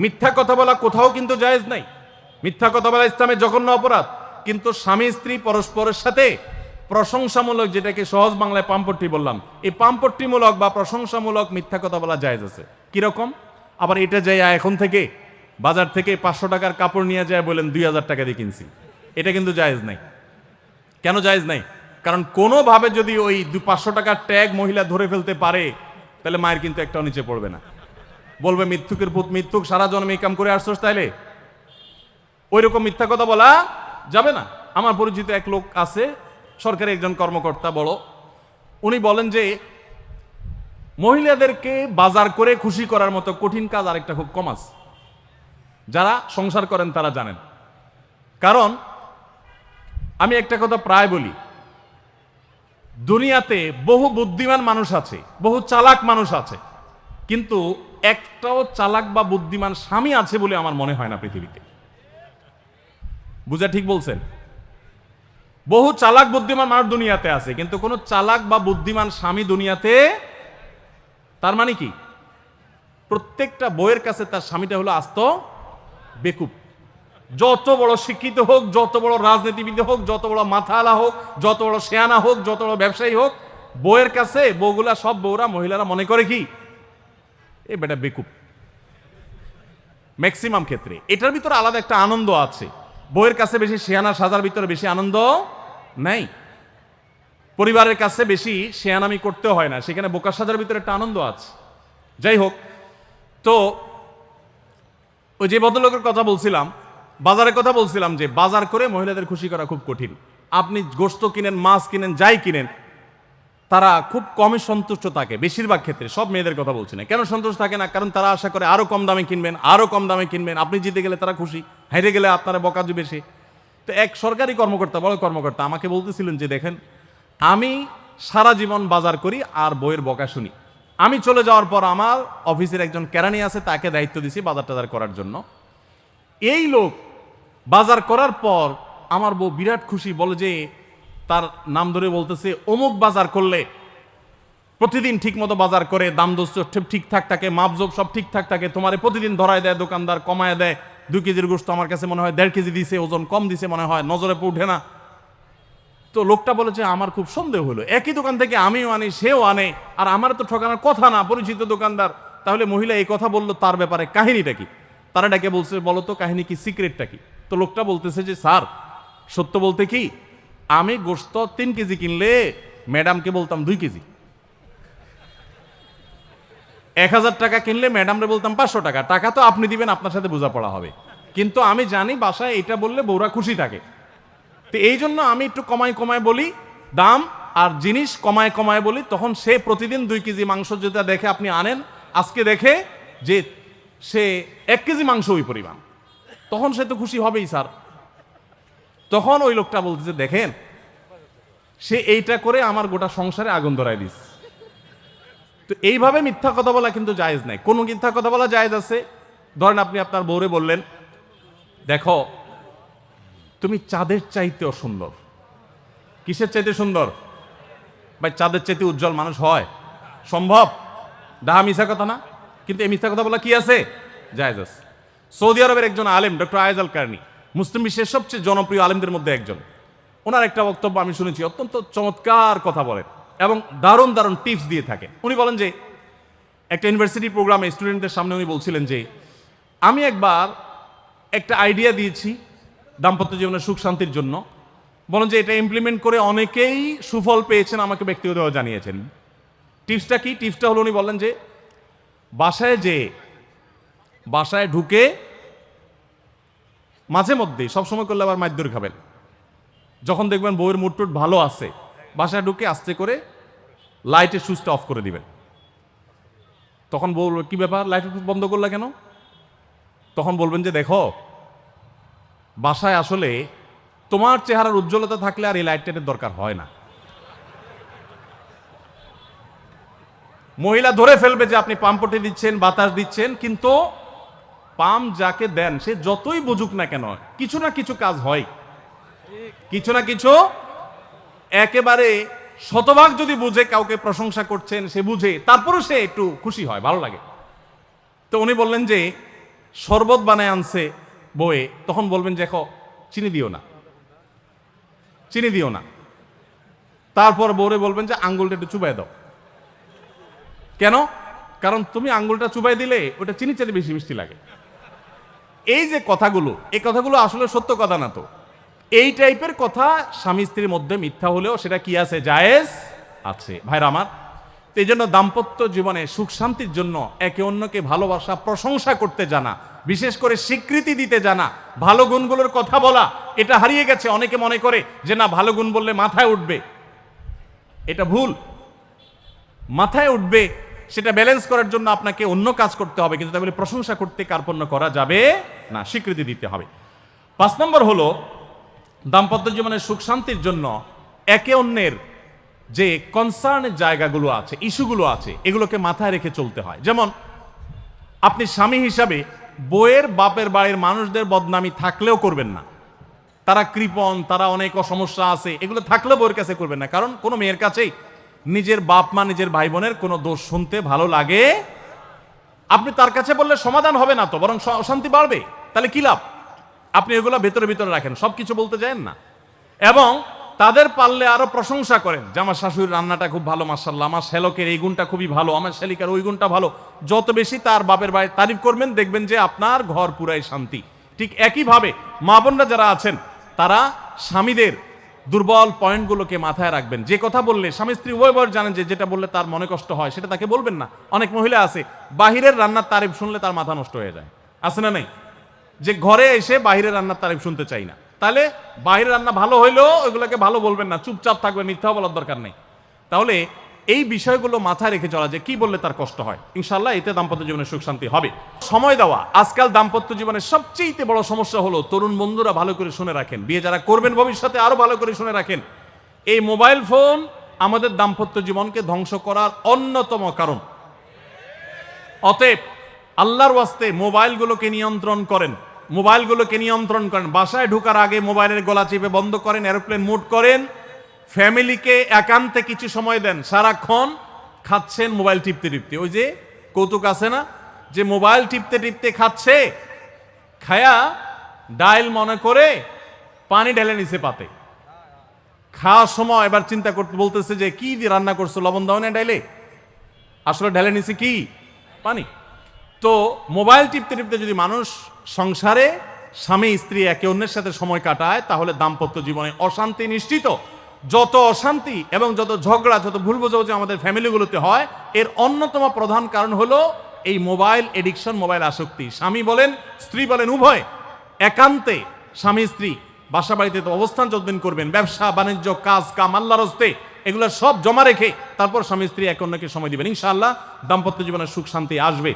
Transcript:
মিথ্যা কথা বলা কোথাও কিন্তু জায়েজ নাই। মিথ্যা কথা বলা ইসলামে জঘন্য অপরাধ। কিন্তু স্বামী স্ত্রী পরস্পরের সাথে প্রশংসামূলক, যেটাকে সহজ বাংলায় পাম্পট্টি বললাম, এই পাম্পট্টিমূলক বা প্রশংসামূলক মিথ্যা কথা বলা জায়েজ আছে। কিরকম? আবার এটা যাই এখন থেকে বাজার থেকে 500 টাকার কাপড় নিয়ে যায় বলেন 2000 টাকা দিয়ে কিনছি, এটা কিন্তু জায়েজ নাই। কেন জায়েজ নাই? কারণ কোনোভাবে যদি ওই 500 টাকার ট্যাগ মহিলা ধরে ফেলতে পারে, তাহলে মায়ের কিন্তু একটাও নিচে পড়বে না। বলবে মিথ্যুকের পুত মিথ্যুক, সারা জন্ম এই কাম করে আসছোস, তাইলে ওই রকম মিথ্যা কথা বলা যাবে না। আমার পরিচিত এক লোক আছে, সরকারি একজন কর্মকর্তা বড়, উনি বলেন যে মহিলাদেরকে বাজার করে খুশি করার মতো কঠিন কাজ আরেকটা খুব কম আছে। যারা সংসার করেন তারা জানেন। কারণ আমি একটা কথা প্রায় বলি, দুনিয়াতে বহু বুদ্ধিমান মানুষ আছে, বহু চালাক মানুষ আছে, কিন্তু একটাও চালাক বা বুদ্ধিমান স্বামী আছে বলে আমার মনে হয় না পৃথিবীতে। বুঝা ঠিক বলছেন? বহু চালাক বুদ্ধিমান মানুষ দুনিয়াতে আছে, কিন্তু কোনো চালাক বা বুদ্ধিমান স্বামী দুনিয়াতে। তার মানে কি? প্রত্যেকটা বউয়ের কাছে তার স্বামীটা হলো আস্ত বেকুব। যত বড় শিক্ষিত হোক, যত বড় রাজনীতিবিদ হোক, যত বড় মাথাওয়ালা হোক, যত বড় শেয়ানা হোক, যত বড় ব্যবসায়ী হোক, বউয়ের কাছে বউগুলা, সব বউরা, মহিলারা মনে করে কি এ বেটা বেকুব। ম্যাক্সিমাম ক্ষেত্রে এটার ভিতরে আলাদা একটা আনন্দ আছে। বউয়ের কাছে বেশি শেয়ানা সাজার ভিতরে বেশি আনন্দ নাই। পরিবারের কাছে বেশি শেয়ানামি করতে হয় না, সেখানে বোকা সাজার ভিতরে একটা আনন্দ আছে। যাই হোক, তো ওই যে ভদ্রলোকের কথা বলছিলাম, বাজারের কথা বলছিলাম, যে বাজার করে মহিলাদের খুশি করা খুব কঠিন। আপনি গোশত কিনেন, মাছ কিনেন, যাই কিনেন, তারা খুব কমই সন্তুষ্ট থাকে বেশিরভাগ ক্ষেত্রে। সব মেয়েদের কথা বলছি না। কেন সন্তুষ্ট থাকে না? কারণ তারা আশা করে আরো কম দামে কিনবেন, আরো কম দামে কিনবেন। আপনি জিতে গেলে তারা খুশি, হেরে গেলে আপনারা বকা দিবে সে। তো এক সরকারি কর্মকর্তা, বড় কর্মকর্তা, আমাকে বলতেছিলেন যে দেখেন, আমি সারা জীবন বাজার করি আর বইয়ের বকা শুনি। আমি চলে যাওয়ার পর আমার অফিসের একজন কেরানি আছে, তাকে দায়িত্ব দিছি বাজার টাজার করার জন্য। এই লোক বাজার করার পর আমার বউ বিরাট খুশি, বলে যে তার নাম ধরে বলতেছে, অমুক বাজার করলে প্রতিদিন ঠিক মতো বাজার করে, দাম দোষ ঠিকঠাক থাকে, মাপজোপ সব ঠিকঠাক থাকে, তোমারে প্রতিদিন ধরায় দেয় দোকানদার, কমায় দেয়। 2 কেজির গোশত আমার কাছে মনে হয় 1.5 কেজি দিছে, ওজন কম দিছে মনে হয়, নজরে উঠে না। তো লোকটা বলেছে আমার খুব সন্দেহ হলো, একই দোকান থেকে আমিও আনি, সেও আনে, আর আমার তো ঠকানোর কথা না, পরিচিত দোকানদার। তাহলে মহিলা এই কথা বললো, তার ব্যাপারে কাহিনীটা কি? তারা ডাকে বলছে, বলো তো কাহিনী কি, সিক্রেটটা কি? তো লোকটা বলতেছে যে স্যার, সত্য বলতে কি, আমি গোশত 3 কেজি কিনলে ম্যাডামকে বলতাম 2 কেজি, 1000 টাকা কিনলে ম্যাডামরে বলতাম 500 টাকা। টাকা তো আপনি দিবেন, আপনার সাথে বোঝাপড়া হবে, কিন্তু আমি জানি বাসায় এটা বললে বউরা খুশি থাকে। তো এই জন্য আমি একটু কমায় কমায় বলি দাম, আর জিনিস কমায় কমায় বলি। তখন সে প্রতিদিন 2 কেজি মাংস যেটা দেখে আপনি আনেন, আজকে দেখে যে সে 1 কেজি মাংস ওই পরিমাণ, তখন সে তো খুশি হবেই স্যার। তখন ওই লোকটা বলতেছে দেখেন, সে এইটা করে আমার গোটা সংসারে আগুন ধরায় দিস। তো এইভাবে মিথ্যা কথা বলা কিন্তু জায়েজ নাই। কোন মিথ্যা কথা বলা জায়েজ আছে? ধরেন আপনি আপনার বউরে বললেন, দেখো তুমি চাঁদের চাইতেও সুন্দর। কিসের চাইতে সুন্দর? ভাই চাঁদের চাইতে উজ্জ্বল মানুষ হয় সম্ভব? ডাহা মিথ্যা কথা না? কিন্তু এই মিথ্যা কথা বলা কি আছে? জায়েজ আছে। সৌদি আরবের একজন আলেম, ডক্টর আয়েজ আল কারনি, মুসলিম বিশ্বের সবচেয়ে জনপ্রিয় আলেমদের মধ্যে একজন। ওনার একটা বক্তব্য আমি শুনেছি, অত্যন্ত চমৎকার কথা বলেন এবং দারুণ দারুণ টিপস দিয়ে থাকেন। উনি বলেন যে একটা ইউনিভার্সিটি প্রোগ্রামে স্টুডেন্টদের সামনে উনি বলছিলেন যে আমি একবার একটা আইডিয়া দিয়েছি দাম্পত্য জীবনের সুখ শান্তির জন্য। বলেন যে এটা ইমপ্লিমেন্ট করে অনেকেই সুফল পেয়েছেন, আমাকে ব্যক্তিগতভাবে জানিয়েছেন। টিপসটা কি? টিপসটা হলো, উনি বললেন যে বাসায় ঢুকে মাঝে মধ্যে, সবসময় করলে আবার মাইর খাবেন, যখন দেখবেন বউয়ের মুড টুট ভালো আছে, বাসায় ঢুকে আস্তে করে লাইটের সুইচটা অফ করে দিবেন। তখন বউ কি ব্যাপার, লাইট বন্ধ করলা কেন? তখন বলবেন যে দেখো, বাসায় আসলে তোমার চেহারার উজ্জ্বলতা থাকলে আর এই লাইটের দরকার হয় না। মহিলা ধরে ফেলবে যে আপনি পাম্পটি দিচ্ছেন, বাতাস দিচ্ছেন, কিন্তু পাম্প যাকে দেন সে যতই বুঝুক না কেন, কিছু না কিছু কাজ হয়, কিছু না কিছু। একেবারে শতভাগ যদি বুঝে কাউকে প্রশংসা করছেন, সে বুঝে, তারপরে সে একটু খুশি হয়, ভালো লাগে। তো উনি বললেন যে শরবত বানায় আনছে বউয়ে, তখন বলবেন যে দেখো চিনি দিও না, চিনি দিও না। তারপর বউরে বলবেন যে আঙ্গুলটা একটু চুবাই দাও। কেন? কারণ তুমি আঙ্গুলটা চুবাই দিলে ওটা চিনি চাইতে বেশি মিষ্টি লাগে। এই যে কথাগুলো, এই কথাগুলো আসলে সত্য কথা না তো। এই টাইপের কথা স্বামী স্ত্রীর মধ্যে মিথ্যা হলেও সেটা কি আছে? জায়েজ আছে। ভাইরা আমার, এই জন্য দাম্পত্য জীবনে সুখ শান্তির জন্য একে অন্যকে ভালোবাসা, প্রশংসা করতে জানা, বিশেষ করে স্বীকৃতি দিতে জানা, ভালো গুণগুলোর কথা বলা, এটা হারিয়ে গেছে। অনেকে মনে করে যে না, ভালো গুণ বললে মাথায় উঠবে। এটা ভুল। মাথায় উঠবে সেটা ব্যালেন্স করার জন্য আপনাকে অন্য কাজ করতে হবে, কিন্তু তাই বলে প্রশংসা করতে কার্পণ্য করা যাবে না, স্বীকৃতি দিতে হবে। 5 নম্বর হলো দাম্পত্য জীবনের সুখ শান্তির জন্য একে অন্যের যে কনসার্নের জায়গাগুলো আছে, ইস্যুগুলো আছে, এগুলোকে মাথায় রেখে চলতে হয়। যেমন আপনি স্বামী হিসাবে বউয়ের বাপের বাড়ির মানুষদের বদনামি থাকলেও করবেন না। তারা কৃপণ, তারা অনেক সমস্যা আছে, এগুলো থাকলেও বউয়ের কাছে করবেন না। কারণ কোনো মেয়ের কাছেই নিজের বাপ মা, নিজের ভাই বোনের কোনো দোষ শুনতে ভালো লাগে। আপনি তার কাছে বললে সমাধান হবে না তো, বরং অশান্তি বাড়বে। তাহলে কি লাভ? আপনি এগুলো ভেতরে ভিতরে রাখেন, সব কিছু বলতে যান না। এবং তাদের পারলে আরো প্রশংসা করেন যে আমার শাশুড়ির রান্নাটা খুব ভালো, মাশাআল্লাহ, আমার শ্যালকের এই গুণটা খুবই ভালো, আমার শ্যালিকার ওই গুণটা ভালো। যত বেশি তার বাপের বাড়ির তারিফ করবেন, দেখবেন যে আপনার ঘর পুরাই শান্তি। ঠিক একইভাবে মা বোনরা যারা আছেন, তারা স্বামীদের দুর্বল পয়েন্টগুলোকে মাথায় রাখবেন। যে কথা বললে স্বামী স্ত্রী উভয় জানেন যে যেটা বললে তার মনে কষ্ট হয়, সেটা তাকে বলবেন না। অনেক মহিলা আছে বাহিরের রান্নার তারিফ শুনলে তার মাথা নষ্ট হয়ে যায়, আছে না নেই? যে ঘরে এসে বাহিরের রান্নার তারিফ শুনতে চাই না। তাহলে বাহিরের রান্না ভালো হইলেও ওইগুলোকে ভালো বলবেন না, চুপচাপ থাকবেন, মিথ্যা বলার দরকার নেই। তাহলে এই বিষয়গুলো মাথায় রেখে চলা, যে কি বললে তার কষ্ট হয়, ইনশাআল্লাহ এতে দাম্পত্য জীবনে সুখ শান্তি হবে। সময় দেওয়া আজকাল দাম্পত্য জীবনের সবচেয়ে বড় সমস্যা হলো, তরুণ বন্ধুরা ভালো করে শুনে রাখেন, বিয়ে যারা করবেন ভবিষ্যতে আরো ভালো করে শুনে রাখেন, এই মোবাইল ফোন আমাদের দাম্পত্য জীবনকে ধ্বংস করার অন্যতম কারণ। অতএব আল্লাহর ওয়াস্তে মোবাইলগুলোকে নিয়ন্ত্রণ করেন, মোবাইলগুলোকে নিয়ন্ত্রণ করেন। বাসায় ঢোকার আগে মোবাইলের গলা চেপে বন্ধ করেন, এরোপ্লেন মুড করেন। ফ্যামিলিকে একান্তে কিছু সময় দেন। সারাক্ষণ খাচ্ছেন মোবাইল টিপতে টিপতে, ওই যে কৌতুক আছে না, যে মোবাইল টিপতে টিপতে খাচ্ছে, খায়া ডাইল মনে করে পানি ঢেলে নিছে পাতে। খাওয়ার সময় এবার চিন্তা করতে বলতেছে যে কি দিয়ে রান্না করছো, লবণ দাও না ডাইলে, আসলে ঢেলে নিছে কি পানি। তো মোবাইল টিপতে টিপতে যদি মানুষ সংসারে স্বামী স্ত্রী একে অন্যের সাথে সময় কাটায়, তাহলে দাম্পত্য জীবনে অশান্তি নিশ্চিত। যত অশান্তি এবং যত ঝগড়া, যত ভুল বোঝাবুঝি আমাদের ফ্যামিলিগুলোতে হয়, এর অন্যতম প্রধান কারণ হলো এই মোবাইল এডিকশন, মোবাইল আসক্তি। স্বামী বলেন স্ত্রী বলেন উভয় একান্তে স্বামী স্ত্রী বাসা বাড়িতে তো অবস্থান যতদিন করবেন, ব্যবসা বাণিজ্য, কাজ কাম, আল্লাহর হস্তে, এগুলো সব জমা রেখে তারপর স্বামী স্ত্রী একে অন্যকে সময় দিবেন, ইনশাআল্লাহ দাম্পত্য জীবনের সুখ শান্তি আসবে।